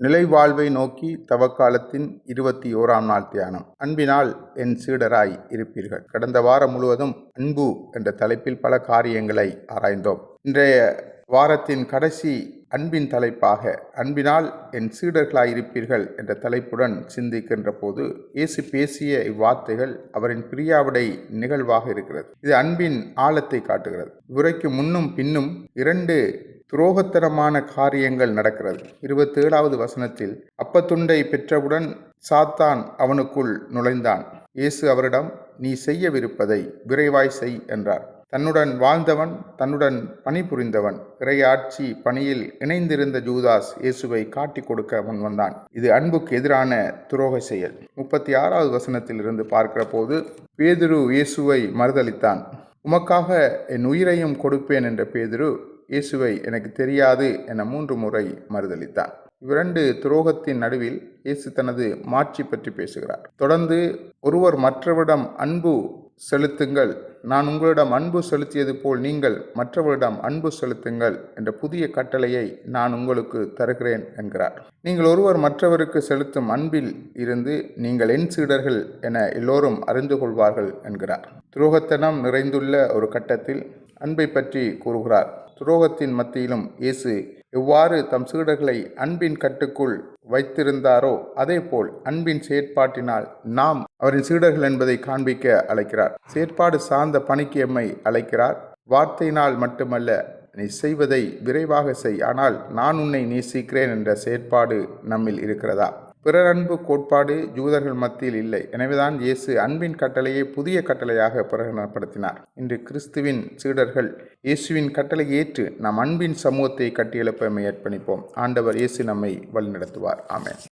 நிலைவாழ்வை நோக்கி தவக்காலத்தின் 21ஆம் நாள் தியானம். அன்பினால் என் சீடராய் இருப்பீர்கள். கடந்த வாரம் முழுவதும் அன்பு என்ற தலைப்பில் பல காரியங்களை ஆராய்ந்தோம். இன்றைய வாரத்தின் கடைசி அன்பின் தலைப்பாக அன்பினால் என் சீடர்களாய் இருப்பீர்கள் என்ற தலைப்புடன் சிந்திக்கின்ற போது இயேசு பேசிய இவ்வார்த்தைகள் அவரின் பிரியாவிடை நிகழ்வாக இருக்கிறது. இது அன்பின் ஆழத்தை காட்டுகிறது. இவரைக்கு முன்னும் பின்னும் 2 துரோகத்தனமான காரியங்கள் நடக்கிறது. 27வது வசனத்தில் அப்பத்துண்டை பெற்றவுடன் சாத்தான் அவனுக்குள் நுழைந்தான். இயேசு அவரிடம், நீ செய்யவிருப்பதை விரைவாய் செய் என்றார். தன்னுடன் வாழ்ந்தவன், தன்னுடன் பணிபுரிந்தவன், இறையாட்சி பணியில் இணைந்திருந்த ஜூதாஸ் இயேசுவை காட்டிக் கொடுக்க முன்வந்தான். இது அன்புக்கு எதிரான துரோக செயல். 36வது வசனத்தில் இருந்து பார்க்கிற போது பேதுரு இயேசுவை மறுதலித்தான். உமக்காக என் உயிரையும் கொடுப்பேன் என்ற பேதுரு இயேசுவை எனக்கு தெரியாது என 3 முறை மறுதலித்தான். 2 துரோகத்தின் நடுவில் இயேசு தனது மாட்சி பற்றி பேசுகிறார். தொடர்ந்து ஒருவர் மற்றவரிடம் அன்பு செலுத்துங்கள், நான் உங்களிடம் அன்பு செலுத்தியது போல் நீங்கள் மற்றவரிடம் அன்பு செலுத்துங்கள் என்ற புதிய கட்டளையை நான் உங்களுக்கு தருகிறேன் என்கிறார். நீங்கள் ஒருவர் மற்றவருக்கு செலுத்தும் அன்பில் இருந்து நீங்கள் என் சீடர்கள் என எல்லோரும் அறிந்து கொள்வார்கள் என்கிறார். துரோகத்தனம் நிறைந்துள்ள ஒரு கட்டத்தில் அன்பை பற்றி கூறுகிறார். துரோகத்தின் மத்தியிலும் இயேசு எவ்வாறு தம் சீடர்களை அன்பின் கட்டுக்குள் வைத்திருந்தாரோ அதேபோல் அன்பின் செயற்பாட்டினால் நாம் அவரின் சீடர்கள் என்பதை காண்பிக்க அழைக்கிறார். செயற்பாடு சார்ந்த பணிக்கு எம்மை அழைக்கிறார். வார்த்தையினால் மட்டுமல்ல, நீ செய்வதை விரைவாக செய், ஆனால் நான் உன்னை நேசிக்கிறேன் என்ற செயற்பாடு நம்மில் இருக்கிறதா? பிறர் அன்பு கோட்பாடு யூதர்கள் மத்தியில் இல்லை. எனவேதான் இயேசு அன்பின் கட்டளையை புதிய கட்டளையாக பிரகடனப்படுத்தினார். இன்று கிறிஸ்துவின் சீடர்கள் இயேசுவின் கட்டளை ஏற்று நாம் அன்பின் சமூகத்தை கட்டியெழுப்ப அர்ப்பணிப்போம். ஆண்டவர் இயேசு நம்மை வழிநடத்துவார். ஆமென்.